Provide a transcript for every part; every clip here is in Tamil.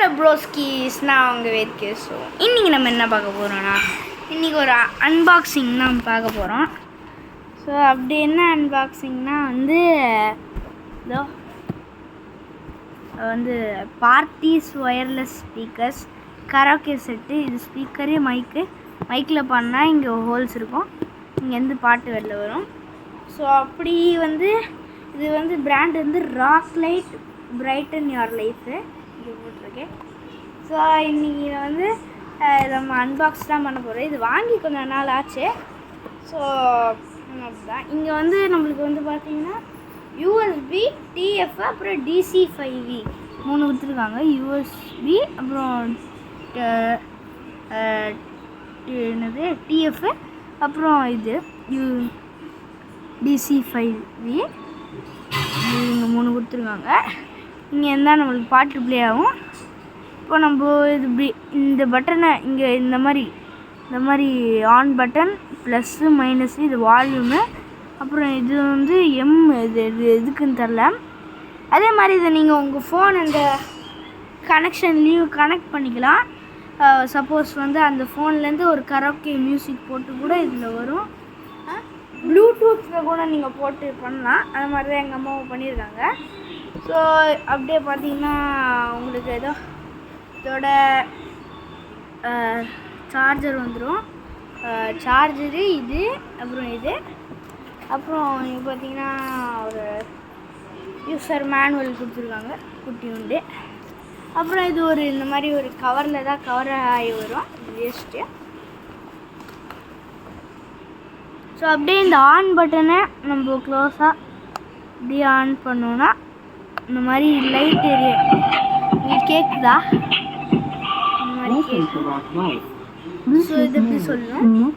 ஹலோ ப்ரோஸ்கீஸ், நான் உங்கள் வேர்க்கு. ஸோ இன்றைக்கி நம்ம என்ன பார்க்க போகிறோன்னா, இன்றைக்கி ஒரு அன்பாக்சிங் தான் பார்க்க போகிறோம். ஸோ அப்படி என்ன அன்பாக்சிங்னால் இதோ பார்ட்டிஸ் ஒயர்லெஸ் ஸ்பீக்கர்ஸ் கராக்கே செட்டு. இது ஸ்பீக்கரு, மைக்கில் பண்ணால் இங்கே ஹோல்ஸ் இருக்கும், இங்கேருந்து பாட்டு வெளில வரும். ஸோ அப்படி இது brand rock light Brayton your life இது போட்டிருக்கேன். ஸோ இன்றைக்கி நம்ம அன்பாக்ஸ் தான் பண்ண போகிறோம். இது வாங்கி கொஞ்சம் நாள் ஆச்சு. ஸோ அப்படிதான் இங்கே நம்மளுக்கு பார்த்தீங்கன்னா யூஎஸ்பி, டிஎஃப், அப்புறம் DC 5V 3 கொடுத்துருக்காங்க. யூஎஸ்பி அப்புறம் டிஎஃப் அப்புறம் இது DC 5V இங்கே 3 கொடுத்துருக்காங்க. இங்கே இருந்தால் நம்மளுக்கு பாட்டு ப்ளே ஆகும். இப்போ நம்ம இது இந்த பட்டனை இங்கே இந்த மாதிரி ஆன் பட்டன் ப்ளஸ்ஸு மைனஸு, இது வால்யூமு, அப்புறம் இது இது எதுக்குன்னு தெரில. அதே மாதிரி இதை நீங்கள் உங்கள் ஃபோன் அந்த கனெக்ஷன்லேயும் கனெக்ட் பண்ணிக்கலாம். சப்போஸ் அந்த ஃபோன்லேருந்து ஒரு கராக்கே மியூசிக் போட்டு கூட இதில் வரும். ப்ளூடூத்தில் கூட நீங்கள் போட்டு பண்ணலாம். அது மாதிரி தான் எங்கள் அம்மாவும் பண்ணியிருக்காங்க. ஸோ அப்படியே பார்த்தீங்கன்னா உங்களுக்கு இதோட சார்ஜர் வந்துடும். சார்ஜரு இது, அப்புறம் இங்கே பார்த்தீங்கன்னா ஒரு யூசர் மேனுவல் கொடுத்துருக்காங்க, குட்டி உண்டு. அப்புறம் இது இந்த மாதிரி ஒரு கவரில் தான் கவர் ஆகி வரும் வேஸ்ட்டு. ஸோ அப்படியே இந்த ஆன் பட்டனை நம்ம க்ளோஸாக இப்படியே ஆன் பண்ணோன்னா இந்த மாதிரி லைட் எரியும். இது கேட்குதா? இந்த மாதிரி கேட்கும். ஸோ இது எப்படி சொல்லணும்.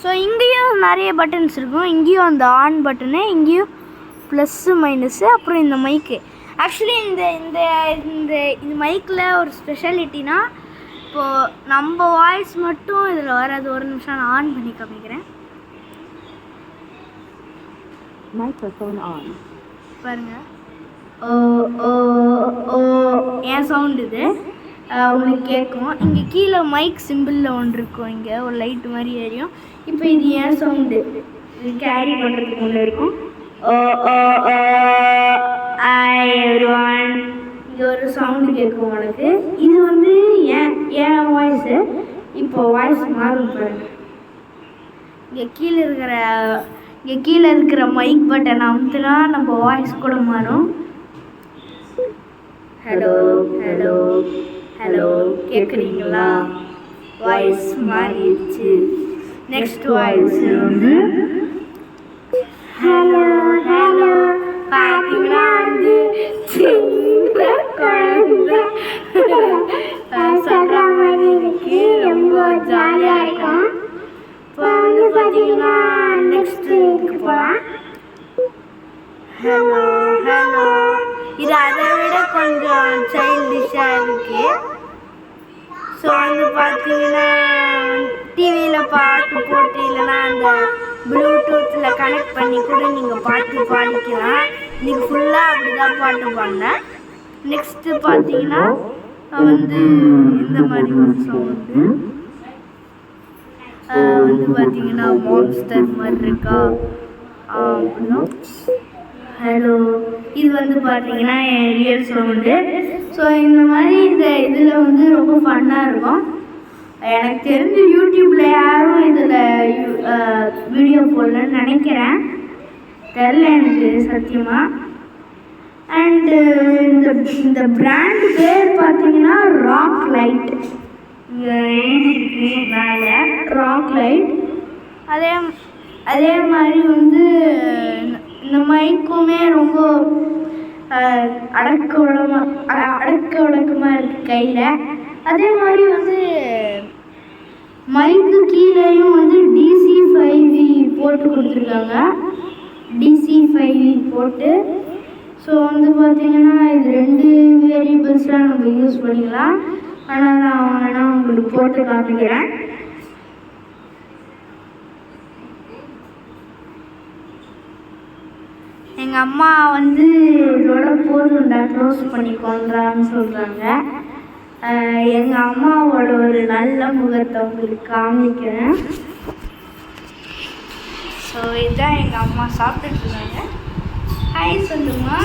ஸோ இங்கேயும் நிறைய பட்டன்ஸ் இருக்கும். இங்கேயும் அந்த ஆன் பட்டனு, இங்கேயும் ப்ளஸ்ஸு மைனஸ்ஸு, அப்புறம் இந்த மைக்கு. ஆக்சுவலி இந்த மைக்கில் ஒரு ஸ்பெஷாலிட்டினா, இப்போது நம்ம வாய்ஸ் மட்டும் இதில் வராது. ஒரு நிமிஷம் நான் ஆன் பண்ணி காமிக்கிறேன். Microphone on. பாருங்க, என் சவுண்ட் இது உங்களுக்கு கேட்கும். இங்கே கீழே மைக் சிம்பிளில் ஒன்று இருக்கும், இங்கே ஒரு லைட் மாதிரி எரியும். இப்போ இது என் சவுண்டு, இது கேரி பண்ணுறதுக்கு ஒன்று இருக்கும். இங்கே ஒரு சவுண்டு கேட்கும் உங்களுக்கு. இது என் வாய்ஸு. இப்போ வாய்ஸ் மாறும் பாருங்க. இங்கே கீழே இருக்கிற மைக் பட்டன் அமுத்துனா நம்ம வாய்ஸ் கூட மாறும். ஹலோ ஹலோ ஹலோ கேட்குறீங்களா? வாய்ஸ் மாறிடுச்சு. Next voice hello hello. பார்த்தீங்கன்னா சொல்கிற மாதிரி இருக்கு, ரொம்ப ஜாலியாக இருக்கும். இப்போ பார்த்தீங்கன்னா நெக்ஸ்ட்டு இதுக்கு போகலாம். Hello hello. இது அதை விட கொஞ்சம் சைல்டிஷாக இருக்குது. ஸோ பார்த்தீங்கன்னா டிவியில் பாட்டு போட்டு, இல்லைன்னா அந்த ப்ளூடூத்தில் கனெக்ட் பண்ணி கூட நீங்கள் பாட்டு பாடிக்கலாம். இன்றைக்கி ஃபுல்லாக அப்படி தான் பாட்டு பாடினேன். நெக்ஸ்ட்டு பார்த்தீங்கன்னா இந்த மாதிரி ஒரு சவுண்டு பார்த்தீங்கன்னா மான்ஸ்டர் மாதிரி இருக்கா, அப்படிதான். ஹலோ. இது பார்த்தீங்கன்னா என் ரியல் சவுண்டு. ஸோ இந்த மாதிரி இதில் ரொம்ப ஃபன்னாக இருக்கும். எனக்கு தெரிஞ்சு யூடியூப்பில் யாரும் இதில் வீடியோ போடலன்னு நினைக்கிறேன், தெரில எனக்கு சத்தியமாக. அண்டு இந்த பிராண்ட் பேர் பார்த்தீங்கன்னா ராக் லைட். இங்கே எழுதிருக்கு மேலே ராக் லைட். அதே மாதிரி இந்த மைக்குமே ரொம்ப அடக்க ஒடுக்கமாக இருக்குது கையில். அதே மாதிரி மைக்கு கீழேயும் DC 5V போட்டு கொடுத்துருக்காங்க, DC 5V போட்டு. ஸோ பார்த்தீங்கன்னா இது 2 வேரியபிள்ஸ்லாம் நம்ம யூஸ் பண்ணிக்கலாம். ஆனால் நான் உங்களுக்கு போட்டு காமிக்கிறேன். எங்கள் அம்மா இதோட போதும்டா க்ளோஸ் பண்ணிக்கோன்றான்னு சொல்கிறாங்க. எங்கள் அம்மாவோட ஒரு நல்ல முகத்தை உங்களுக்கு காமிக்கிறேன். ஸோ இதுதான் எங்கள் அம்மா சாப்பிட்டுட்டு இருந்தாங்க. ஹாய் சொல்லுமா.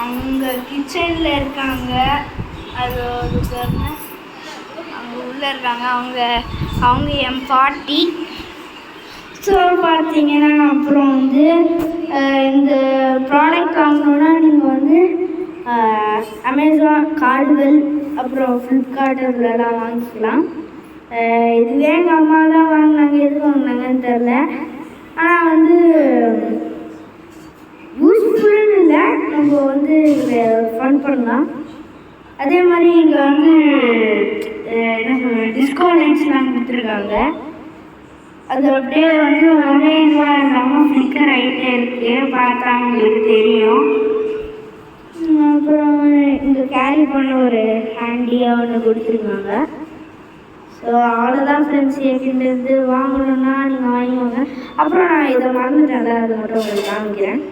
அங்கே கிச்சனில் இருக்காங்க. அது அங்கே உள்ளே இருக்காங்க. அவங்க என் பாட்டி. ஸோ பார்த்தீங்கன்னா அப்புறம் வந்து இந்த ப்ராடக்ட் வாங்கணுன்னா நீங்கள் வந்து அமேசான், கார்டுவெல், அப்புறம் ஃப்ளிப்கார்ட் இதுலலாம் வாங்கிக்கலாம். இதுவே எங்கள் அம்மா தான் வாங்கினாங்க. எதுக்கு வாங்கினாங்கன்னு தெரில. ஆனால் வந்து யூஸ்ஃபுல்னு இல்லை, நம்ம வந்து ஃபன் பண்ணலாம். அதே மாதிரி இங்கே வந்து என்ன சொல்கிறது, டிஸ்கவுண்ட்ஸ்லாம் கொடுத்துருக்காங்க. அது அப்படியே வந்து ஒரே இதுவாக இல்லாமல் ஃப்ளிக்கர் ஆகிட்டே இருக்குது. பார்த்தா உங்களுக்கு தெரியும். அப்புறம் இங்கே கேரி பண்ண ஒரு ஹேண்டியாக ஒன்று கொடுத்துருக்காங்க. ஸோ அவ்வளோதான் ஃப்ரெண்ட்ஸ். என்கிட்ட வாங்கணுன்னா நீங்கள் வாங்கிக்கோங்க. அப்புறம் நான் இதை மறந்துட்டேன், அதை மட்டும் உங்களுக்கு காமிக்கிறேன்.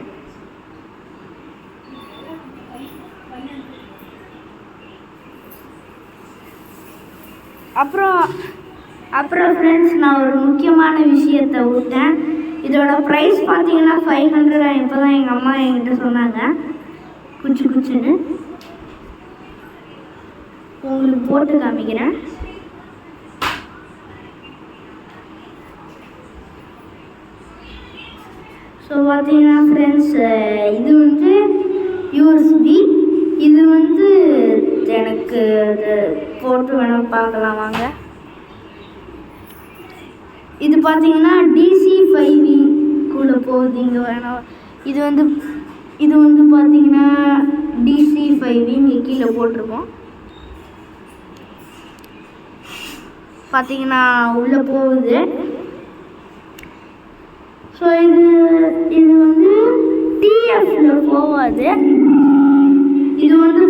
அப்புறம் ஃப்ரெண்ட்ஸ், நான் ஒரு முக்கியமான விஷயத்தை விட்டேன். இதோட ப்ரைஸ் பார்த்தீங்கன்னா 500. இப்போ தான் எங்கள் அம்மா என்கிட்ட சொன்னாங்க. குச்சுன்னு உங்களுக்கு போட்டு காமிக்கிறேன். ஸோ பார்த்தீங்கன்னா ஃப்ரெண்ட்ஸ், இது வந்து யூஎஸ்பி. இது வந்து எனக்கு போட்டு வேணால் பார்க்கலாம் வாங்க. இது பார்த்தீங்கன்னா DC5V கூட போகுது. இங்கே வேணாம். இது வந்து பார்த்தீங்கன்னா DC5V இங்கே கீழே போட்டிருக்கோம். பார்த்தீங்கன்னா உள்ளே போகுது. ஸோ இது வந்து TFல போகாது. இது வந்து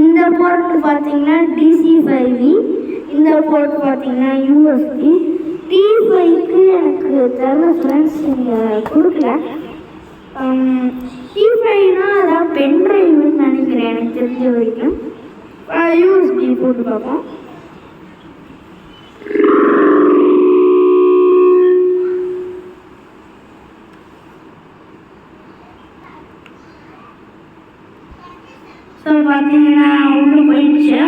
இந்த போர்ட் பார்த்தீங்கன்னா DC5V, இந்த போர்ட் பார்த்தீங்கன்னா USB. T5க்கு எனக்கு தெரில ஃப்ரெண்ட்ஸ், நீங்கள் கொடுக்கல. T5னா அதான் பென்ட்ரைவ்னு நினைக்கிறேன் எனக்கு தெரிஞ்ச வரைக்கும். USB போட்டு பார்ப்போம். ஸோ பார்த்தீங்கன்னா உள்ளே போயிடுச்சு.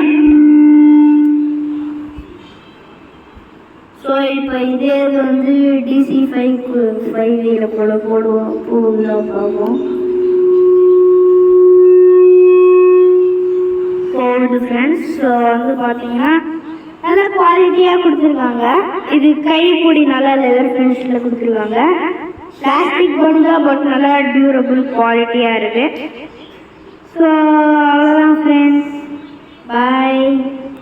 ஸோ இப்போ இதே வந்து DC5V போடுவோம். பார்ப்போம். போகுது ஃப்ரெண்ட்ஸ். ஸோ வந்து பார்த்தீங்கன்னா நல்ல குவாலிட்டியாக கொடுத்துருக்காங்க. இது கைப்பிடி நல்லா லெதர் ஃபினிஷில் கொடுத்துருக்காங்க. பிளாஸ்டிக் பண்ணுங்க, பட் நல்லா டியூரபிள் குவாலிட்டியாக இருக்குது. ஸோ அவ்வளோதான் ஃப்ரெண்ட்ஸ். பாய்.